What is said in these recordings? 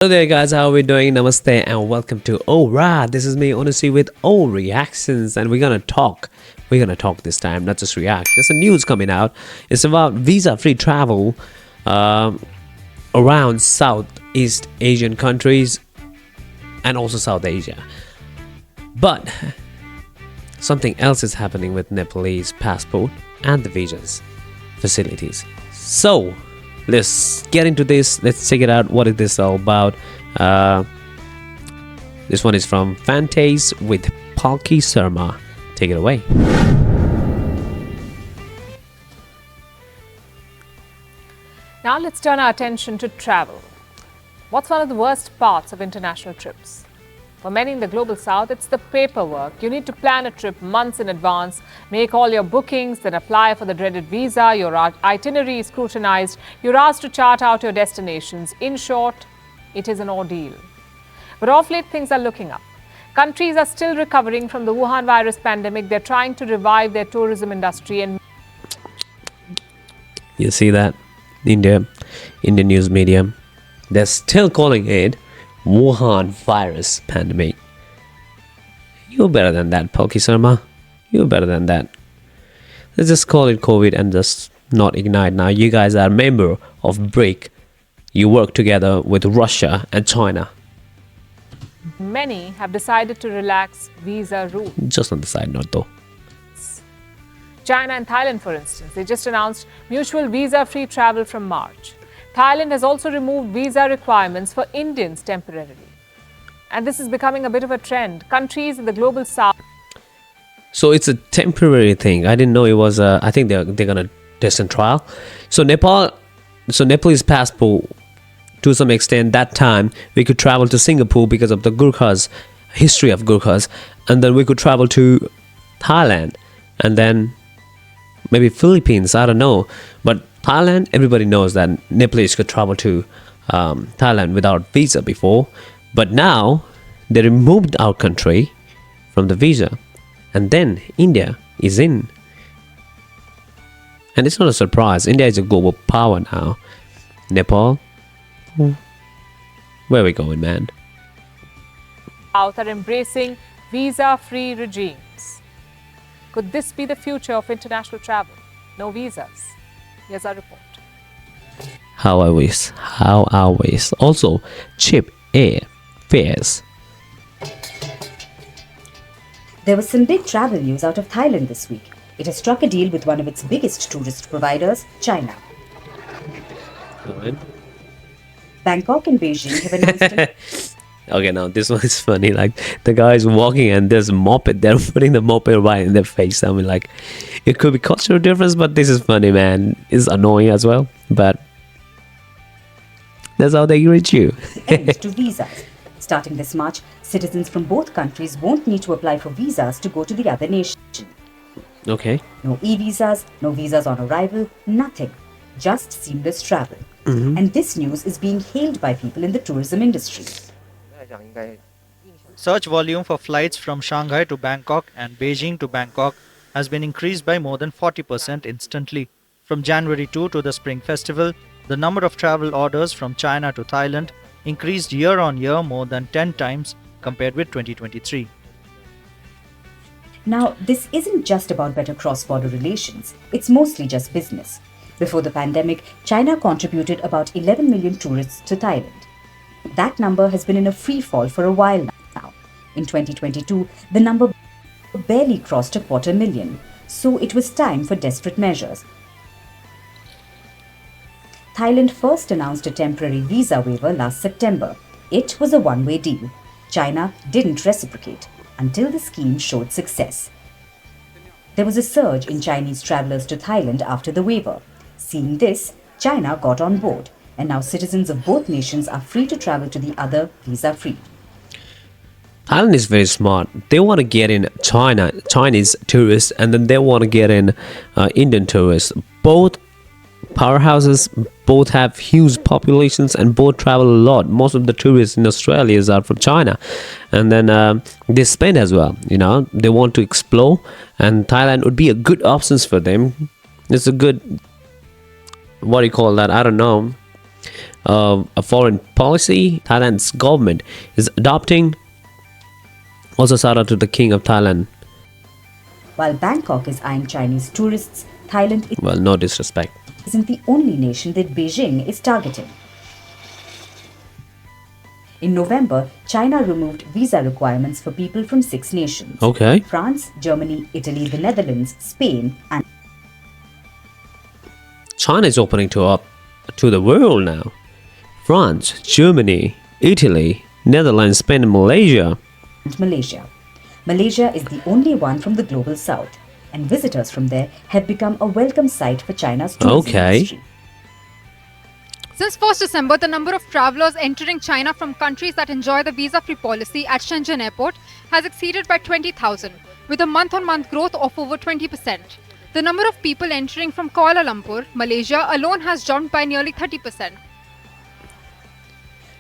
Hello there guys, how are we doing? Namaste and welcome to ORA. This is me, Honestly, with all reactions, and we're gonna talk this time, not just react. There's some news coming out. It's about visa-free travel around Southeast Asian countries and also South Asia. But something else is happening with Nepalese passport and the visas facilities. So let's get into this. Let's check it out. What is this all about? This one is from Fantaze with Palki Sharma. Take it away. Now let's turn our attention to travel. What's one of the worst parts of international trips? For many in the global south, it's the paperwork. You need to plan a trip months in advance, make all your bookings, then apply for the dreaded visa. Your itinerary is scrutinized. You're asked to chart out your destinations. In short, it is an ordeal. But of late, things are looking up. Countries are still recovering from the Wuhan virus pandemic. They're trying to revive their tourism industry. And you see that? Indian news media, they're still calling it Wuhan virus pandemic. You're better than that, Palki Sharma. You're better than that. Let's just call it COVID and just not ignite. Now you guys are a member of BRIC. You work together with Russia and China. many have decided to relax visa rules. Just on the side note though. China and Thailand, for instance, they just announced mutual visa-free travel from March. Thailand has also removed visa requirements for Indians temporarily. And this is becoming a bit of a trend. Countries in the global south. So it's a temporary thing. I didn't know it was I think they're gonna test and trial. So Nepalese passport, to some extent, that time we could travel to Singapore because of the Gurkhas, history of Gurkhas, and then we could travel to Thailand, and then maybe Philippines, I don't know. But Thailand, everybody knows that Nepalese could travel to Thailand without visa before. But now they removed our country from the visa, and then India is in. And it's not a surprise. India is a global power now. Nepal, where are we going, man? South are embracing visa-free regimes. Could this be the future of international travel? No visas. Here's our report. How I wish. Also, cheap air fares. There was some big travel news out of Thailand this week. It has struck a deal with one of its biggest tourist providers, China. Bangkok and Beijing have announced Okay, now this one is funny. Like the guy is walking and there's a moped. They're putting the moped right in their face. I mean, like it could be cultural difference, but this is funny, man. It's annoying as well, but that's how they greet you. end to visas. Starting this March, citizens from both countries won't need to apply for visas to go to the other nation. Okay. No e-visas, no visas on arrival, nothing. Just seamless travel. And this news is being hailed by people in the tourism industry. Search volume for flights from Shanghai to Bangkok and Beijing to Bangkok has been increased by more than 40% instantly. From January 2 to the Spring Festival, the number of travel orders from China to Thailand increased year on year more than 10 times compared with 2023. Now, this isn't just about better cross-border relations. It's mostly just business. Before the pandemic, China contributed about 11 million tourists to Thailand. That number has been in a free fall for a while now. In 2022, the number barely crossed 250,000, so it was time for desperate measures. Thailand first announced a temporary visa waiver last September. It was a one-way deal. China didn't reciprocate until the scheme showed success. There was a surge in Chinese travelers to Thailand after the waiver. Seeing this, China got on board, and now citizens of both nations are free to travel to the other visa-free. Thailand is very smart. They want to get in Chinese tourists, and then they want to get in Indian tourists. Both powerhouses, both have huge populations, and both travel a lot. Most of the tourists in Australia are from China, and then they spend as well. You know, they want to explore, and Thailand would be a good option for them. It's a good, what do you call that? I don't know. a foreign policy Thailand's government is adopting. Also, shout out to the King of Thailand. While Bangkok is eyeing Chinese tourists, Thailand Well, no disrespect. isn't the only nation that Beijing is targeting. In November, China removed visa requirements for people from 6 nations: Okay. France, Germany, Italy, the Netherlands, Spain, and China is opening to the world now. France, Germany, Italy, Netherlands, Spain, and Malaysia. Malaysia. Malaysia is the only one from the global south, and visitors from there have become a welcome sight for China's tourism Okay. industry. Since 1st December, the number of travelers entering China from countries that enjoy the visa-free policy at Shenzhen airport has exceeded by 20,000, with a month-on-month growth of over 20%. The number of people entering from Kuala Lumpur, Malaysia alone has jumped by nearly 30%.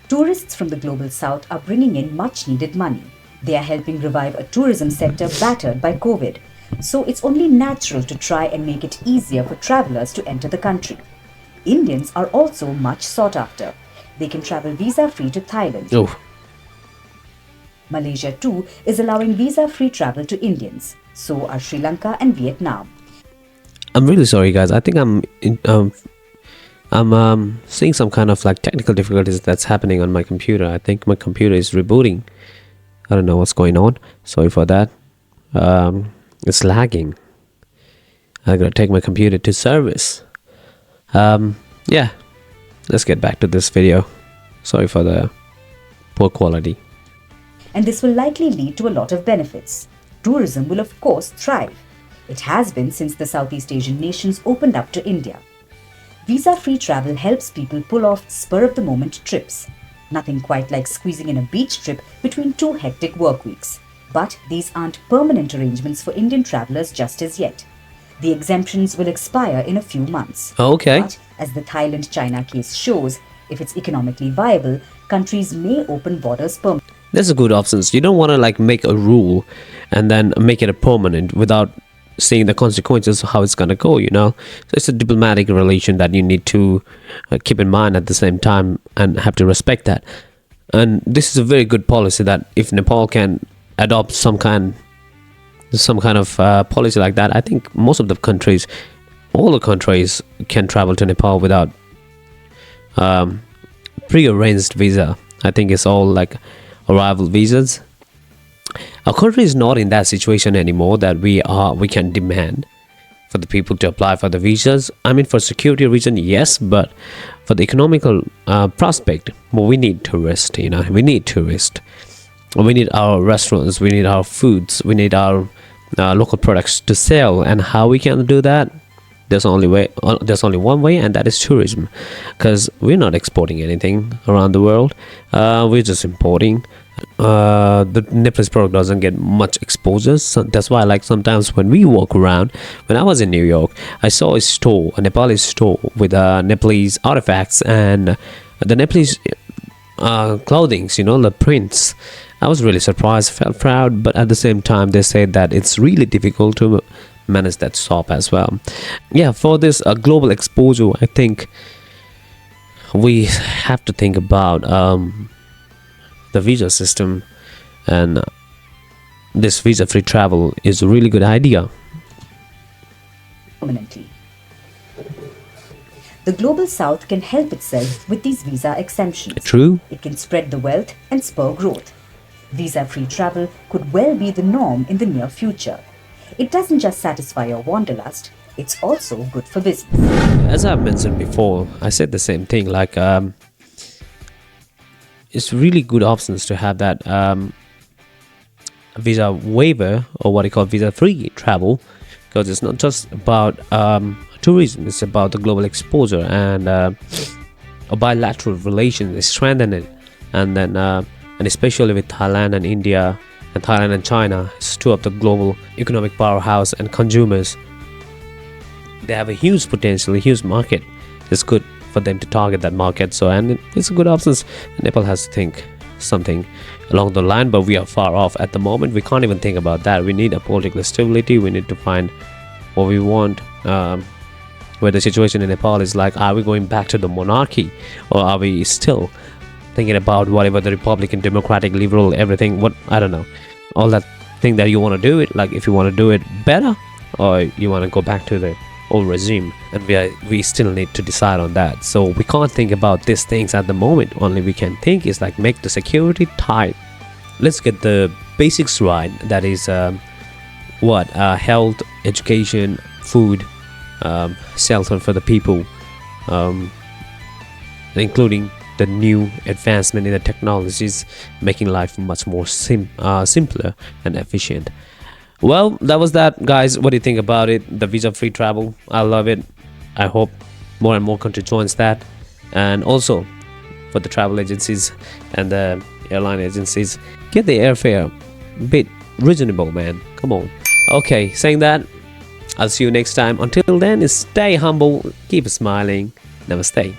Tourists from the global south are bringing in much needed money. They are helping revive a tourism sector battered by COVID. So it's only natural to try and make it easier for travelers to enter the country. Indians are also much sought after. They can travel visa-free to Thailand. Oh, Malaysia too is allowing visa-free travel to Indians. So are Sri Lanka and Vietnam. I'm really sorry, guys. I think I'm seeing some kind of like technical difficulties that's happening on my computer. I think my computer is rebooting. I don't know what's going on. Sorry for that. It's lagging. I gotta take my computer to service. Yeah, let's get back to this video. Sorry for the poor quality. And this will likely lead to a lot of benefits. Tourism will of course thrive. It has been since the Southeast Asian nations opened up to India. Visa-free travel helps people pull off spur-of-the-moment trips. Nothing quite like squeezing in a beach trip between 2 hectic work weeks. But these aren't permanent arrangements for Indian travelers just as yet. The exemptions will expire in a few months. Okay. But as the Thailand-China case shows, if it's economically viable, countries may open borders permanently. That's a good options. You don't want to like make a rule and then make it a permanent without seeing the consequences of how it's gonna go. So it's a diplomatic relation that you need to keep in mind at the same time and have to respect that. And this is a very good policy that if Nepal can adopt some kind of policy like that, I think most of the countries, all the countries can travel to Nepal without pre-arranged visa. I think it's all like arrival visas. Our country is not in that situation anymore that we can demand for the people to apply for the visas. I mean, for security reason, yes, but for the economical prospect, well, we need tourists. We need tourists. We need our restaurants. We need our foods. We need our local products to sell. And how we can do that? There's only one way, and that is tourism. Because we're not exporting anything around the world. We're just importing. The Nepalese product doesn't get much exposure, so that's why like sometimes when we walk around, when I was in New York, I saw a Nepalese store with Nepalese artifacts and the Nepalese clothings, the prints. I was really surprised, felt proud, but at the same time they said that it's really difficult to manage that shop as well. Yeah, for this global exposure, I think we have to think about the visa system, and this visa-free travel is a really good idea. Permanently. The global south can help itself with these visa exemptions. True. It can spread the wealth and spur growth. Visa-free travel could well be the norm in the near future. It doesn't just satisfy your wanderlust, it's also good for business. As I've mentioned before, I said the same thing, like it's really good options to have that visa waiver, or what you call visa-free travel, because it's not just about tourism, it's about the global exposure and a bilateral relation is strengthening. And then and especially with Thailand and India, and Thailand and China, it's two of the global economic powerhouse and consumers. They have a huge potential, a huge market. It's good for them to target that market. So, and it's a good option. Nepal has to think something along the line, but we are far off at the moment. We can't even think about that. We need a political stability. We need to find what we want. where the situation in Nepal is like, are we going back to the monarchy, or are we still thinking about whatever the Republican, Democratic, Liberal, everything, what, I don't know, all that thing that you want to do it, like if you want to do it better, or you want to go back to the old regime. And we still need to decide on that. So we can't think about these things at the moment. Only we can think is like make the security tight. Let's get the basics right. That is health, education, food, shelter for the people, including the new advancement in the technologies, making life much more simpler and efficient. Well, that was that, guys. What do you think about it? The visa-free travel, I love it. I hope more and more country joins that. And also for the travel agencies and the airline agencies, get the airfare a bit reasonable, man. Come on. Okay, saying that, I'll see you next time. Until then, stay humble, keep smiling. Namaste.